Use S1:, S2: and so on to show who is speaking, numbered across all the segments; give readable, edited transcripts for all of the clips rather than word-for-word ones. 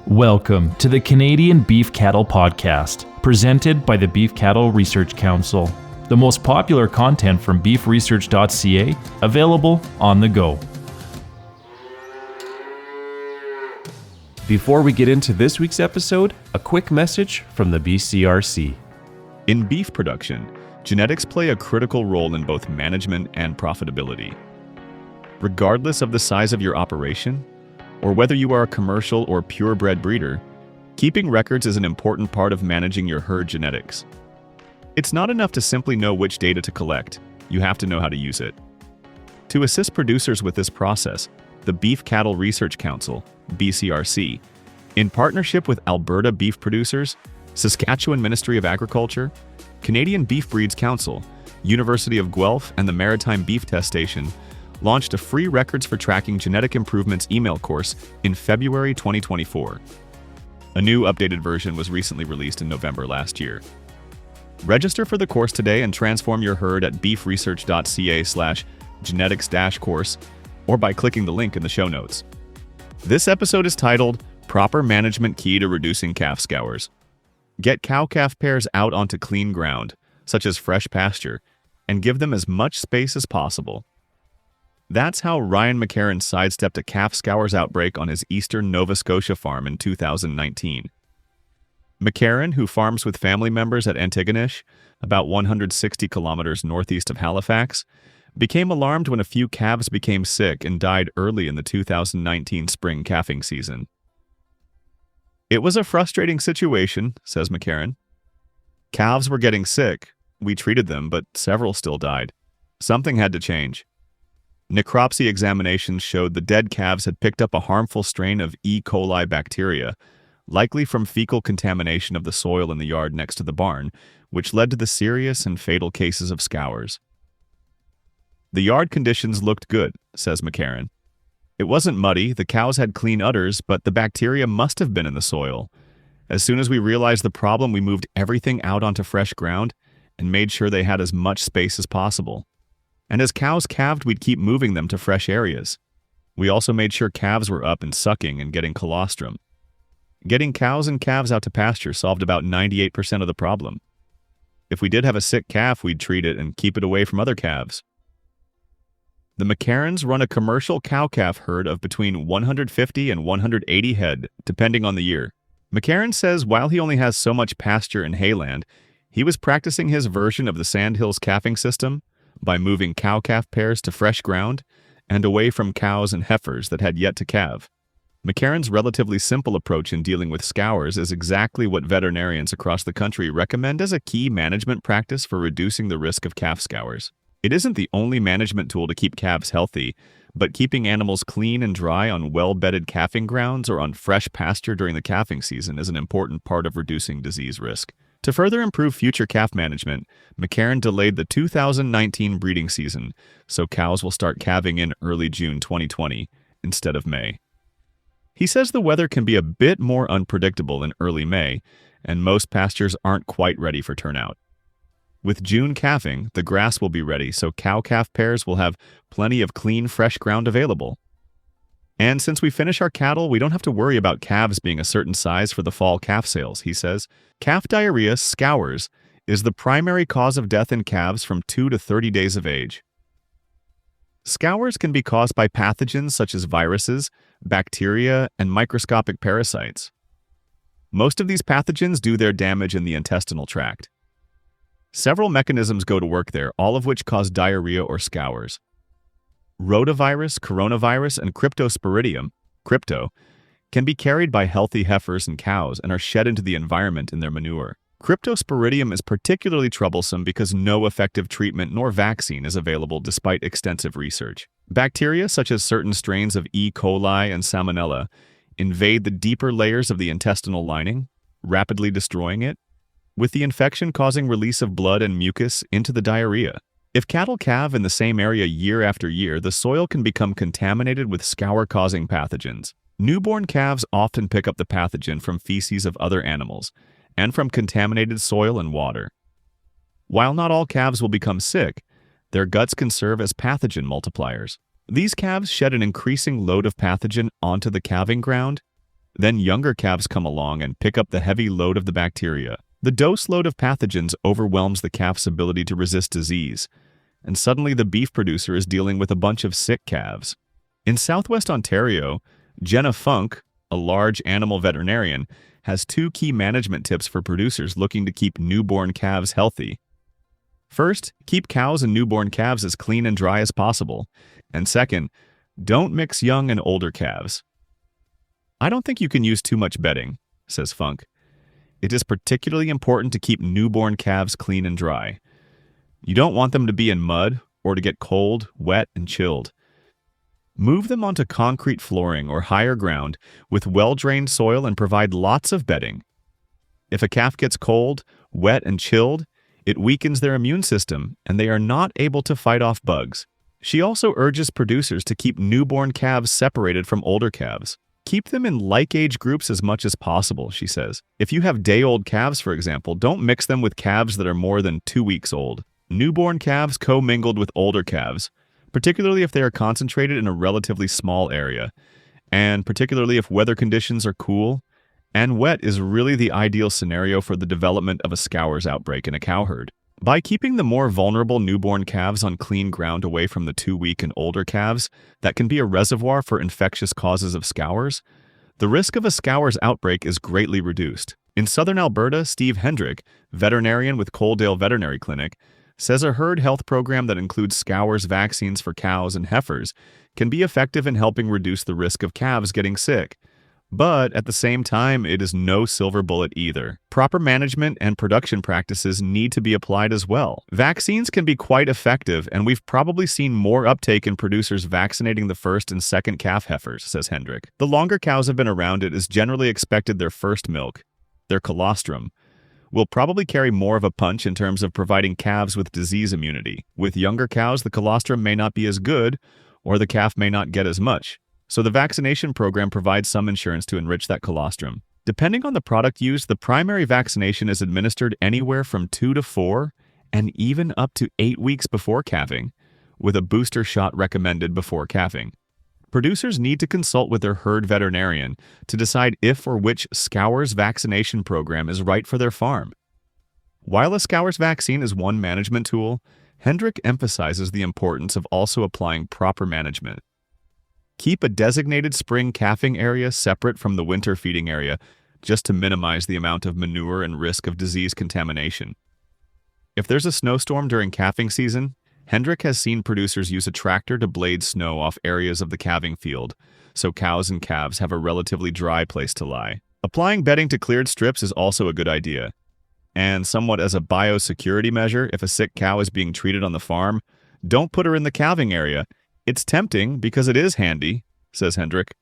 S1: Welcome to the Canadian Beef Cattle Podcast, presented by the Beef Cattle Research Council, the most popular content from beefresearch.ca, available on the go. Before we get into this week's episode, a quick message from the BCRC.
S2: In beef production, genetics play a critical role in both management and profitability. Regardless of the size of your operation, or whether you are a commercial or purebred breeder, keeping records is an important part of managing your herd genetics. It's not enough to simply know which data to collect, you have to know how to use it. To assist producers with this process, the Beef Cattle Research Council, BCRC, in partnership with Alberta Beef Producers, Saskatchewan Ministry of Agriculture, Canadian Beef Breeds Council, University of Guelph, and the Maritime Beef Test Station, launched a free Records for Tracking Genetic Improvements email course in February 2024. A new updated version was recently released in November last year. Register for the course today and transform your herd at beefresearch.ca/genetics-course or by clicking the link in the show notes. This episode is titled Proper Management Key to Reducing Calf Scours. Get cow-calf pairs out onto clean ground, such as fresh pasture, and give them as much space as possible. That's how Ryan McCarron sidestepped a calf scours outbreak on his eastern Nova Scotia farm in 2019. McCarron, who farms with family members at Antigonish, about 160 kilometers northeast of Halifax, became alarmed when a few calves became sick and died early in the 2019 spring calving season. "It was a frustrating situation," says McCarron. "Calves were getting sick. We treated them, but several still died. Something had to change. Necropsy examinations showed the dead calves had picked up a harmful strain of E. coli bacteria, likely from fecal contamination of the soil in the yard next to the barn, which led to the serious and fatal cases of scours. The yard conditions looked good," says McCarron. "It wasn't muddy, the cows had clean udders, but the bacteria must have been in the soil. As soon as we realized the problem, we moved everything out onto fresh ground and made sure they had as much space as possible. And as cows calved, we'd keep moving them to fresh areas. We also made sure calves were up and sucking and getting colostrum. Getting cows and calves out to pasture solved about 98% of the problem. If we did have a sick calf, we'd treat it and keep it away from other calves." The McCarrons run a commercial cow-calf herd of between 150 and 180 head, depending on the year. McCarron says while he only has so much pasture and hayland, he was practicing his version of the Sandhills calving system by moving cow-calf pairs to fresh ground and away from cows and heifers that had yet to calve. McCarron's relatively simple approach in dealing with scours is exactly what veterinarians across the country recommend as a key management practice for reducing the risk of calf scours. It isn't the only management tool to keep calves healthy, but keeping animals clean and dry on well-bedded calving grounds or on fresh pasture during the calving season is an important part of reducing disease risk. To further improve future calf management, McCarron delayed the 2019 breeding season, so cows will start calving in early June 2020 instead of May. He says the weather can be a bit more unpredictable in early May, and most pastures aren't quite ready for turnout. With June calving, the grass will be ready, so cow-calf pairs will have plenty of clean, fresh ground available. And since we finish our cattle, we don't have to worry about calves being a certain size for the fall calf sales, he says. Calf diarrhea, scours, is the primary cause of death in calves from 2 to 30 days of age. Scours can be caused by pathogens such as viruses, bacteria, and microscopic parasites. Most of these pathogens do their damage in the intestinal tract. Several mechanisms go to work there, all of which cause diarrhea or scours. Rotavirus, coronavirus, and cryptosporidium, crypto, can be carried by healthy heifers and cows and are shed into the environment in their manure. Cryptosporidium is particularly troublesome because no effective treatment nor vaccine is available despite extensive research. Bacteria, such as certain strains of E. coli and Salmonella, invade the deeper layers of the intestinal lining, rapidly destroying it, with the infection causing release of blood and mucus into the diarrhea. If cattle calve in the same area year after year, the soil can become contaminated with scour-causing pathogens. Newborn calves often pick up the pathogen from feces of other animals and from contaminated soil and water. While not all calves will become sick, their guts can serve as pathogen multipliers. These calves shed an increasing load of pathogen onto the calving ground, Then younger calves come along and pick up the heavy load of the bacteria. The dose load of pathogens overwhelms the calf's ability to resist disease, and suddenly the beef producer is dealing with a bunch of sick calves. In southwest Ontario, Jenna Funk, a large animal veterinarian, has 2 key management tips for producers looking to keep newborn calves healthy. First, keep cows and newborn calves as clean and dry as possible. And second, don't mix young and older calves. I don't think you can use too much bedding, says Funk. It is particularly important to keep newborn calves clean and dry. You don't want them to be in mud or to get cold, wet, and chilled. Move them onto concrete flooring or higher ground with well-drained soil and provide lots of bedding. If a calf gets cold, wet, and chilled, it weakens their immune system and they are not able to fight off bugs. She also urges producers to keep newborn calves separated from older calves. Keep them in like-age groups as much as possible, she says. If you have day-old calves, for example, don't mix them with calves that are more than 2 weeks old. Newborn calves commingled with older calves, particularly if they are concentrated in a relatively small area, and particularly if weather conditions are cool and wet is really the ideal scenario for the development of a Scours outbreak in a cow herd. By keeping the more vulnerable newborn calves on clean ground away from the 2-week and older calves that can be a reservoir for infectious causes of Scours, the risk of a Scours outbreak is greatly reduced. In southern Alberta, Steve Hendrick, veterinarian with Coaldale Veterinary Clinic, says a herd health program that includes Scours vaccines for cows and heifers can be effective in helping reduce the risk of calves getting sick. But at the same time, it is no silver bullet either. Proper management and production practices need to be applied as well. Vaccines can be quite effective, and we've probably seen more uptake in producers vaccinating the first and second calf heifers, says Hendrick. The longer cows have been around, it is generally expected their first milk, their colostrum, will probably carry more of a punch in terms of providing calves with disease immunity. With younger cows, the colostrum may not be as good, or the calf may not get as much. So the vaccination program provides some insurance to enrich that colostrum. Depending on the product used, the primary vaccination is administered anywhere from 2 to 4 and even up to 8 weeks before calving, with a booster shot recommended before calving. Producers need to consult with their herd veterinarian to decide if or which Scours vaccination program is right for their farm. While a Scours vaccine is one management tool, Hendrick emphasizes the importance of also applying proper management. Keep a designated spring calving area separate from the winter feeding area, just to minimize the amount of manure and risk of disease contamination. If there's a snowstorm during calving season, Hendrick has seen producers use a tractor to blade snow off areas of the calving field, so cows and calves have a relatively dry place to lie. Applying bedding to cleared strips is also a good idea. And somewhat as a biosecurity measure, if a sick cow is being treated on the farm, don't put her in the calving area. It's tempting because it is handy, says Hendrick.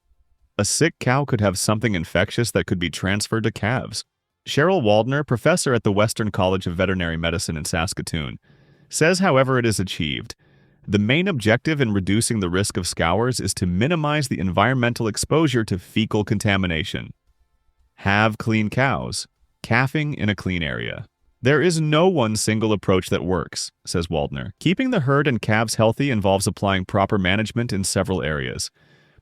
S2: A sick cow could have something infectious that could be transferred to calves. Cheryl Waldner, professor at the Western College of Veterinary Medicine in Saskatoon, says however it is achieved, the main objective in reducing the risk of Scours is to minimize the environmental exposure to fecal contamination. Have clean cows, calving in a clean area. There is no one single approach that works, says Waldner. Keeping the herd and calves healthy involves applying proper management in several areas,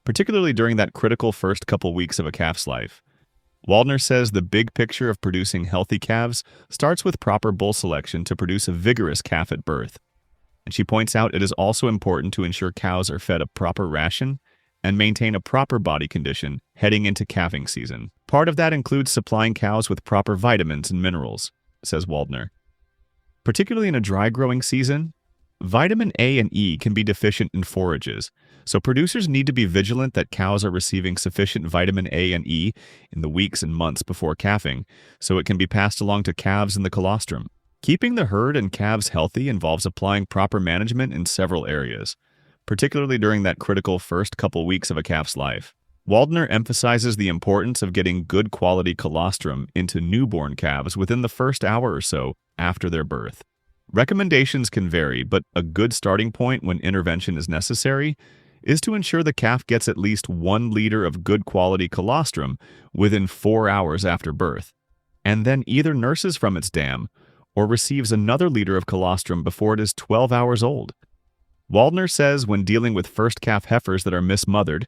S2: particularly during that critical first couple weeks of a calf's life. Waldner says the big picture of producing healthy calves starts with proper bull selection to produce a vigorous calf at birth. And she points out it is also important to ensure cows are fed a proper ration and maintain a proper body condition heading into calving season. Part of that includes supplying cows with proper vitamins and minerals, says Waldner. Particularly in a dry growing season, vitamin A and E can be deficient in forages, so producers need to be vigilant that cows are receiving sufficient vitamin A and E in the weeks and months before calving, so it can be passed along to calves in the colostrum. Keeping the herd and calves healthy involves applying proper management in several areas, particularly during that critical first couple weeks of a calf's life. Waldner emphasizes the importance of getting good quality colostrum into newborn calves within the first hour or so after their birth. Recommendations can vary, but a good starting point when intervention is necessary is to ensure the calf gets at least 1 liter of good quality colostrum within 4 hours after birth, and then either nurses from its dam or receives another liter of colostrum before it is 12 hours old. Waldner says when dealing with first calf heifers that are mismothered,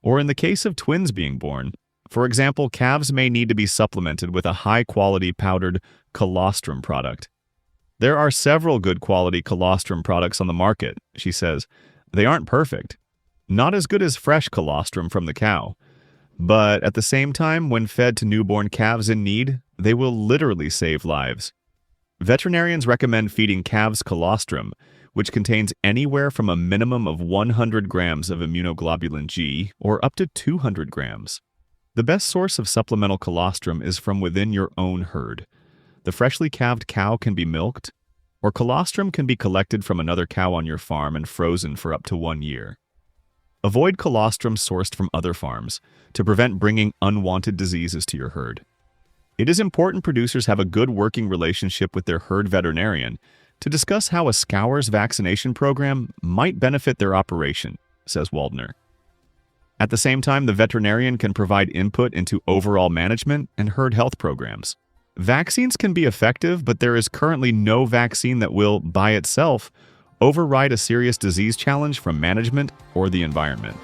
S2: or in the case of twins being born, For example, calves may need to be supplemented with a high-quality powdered colostrum product. There are several good quality colostrum products on the market, she says. They aren't perfect. Not as good as fresh colostrum from the cow. But at the same time, when fed to newborn calves in need, they will literally save lives. Veterinarians recommend feeding calves colostrum, which contains anywhere from a minimum of 100 grams of immunoglobulin G or up to 200 grams. The best source of supplemental colostrum is from within your own herd. The freshly calved cow can be milked, or colostrum can be collected from another cow on your farm and frozen for up to 1 year. Avoid colostrum sourced from other farms to prevent bringing unwanted diseases to your herd. It is important producers have a good working relationship with their herd veterinarian to discuss how a Scours vaccination program might benefit their operation, says Waldner. At the same time, the veterinarian can provide input into overall management and herd health programs. Vaccines can be effective, but there is currently no vaccine that will, by itself, override a serious disease challenge from management or the environment.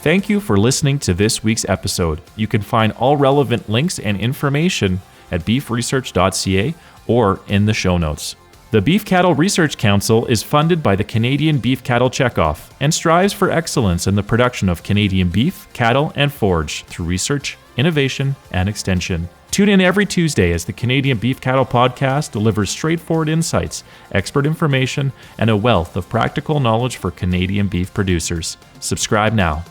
S1: Thank you for listening to this week's episode. You can find all relevant links and information at beefresearch.ca or in the show notes. The Beef Cattle Research Council is funded by the Canadian Beef Cattle Checkoff and strives for excellence in the production of Canadian beef, cattle, and forage through research, innovation, and extension. Tune in every Tuesday as the Canadian Beef Cattle Podcast delivers straightforward insights, expert information, and a wealth of practical knowledge for Canadian beef producers. Subscribe now.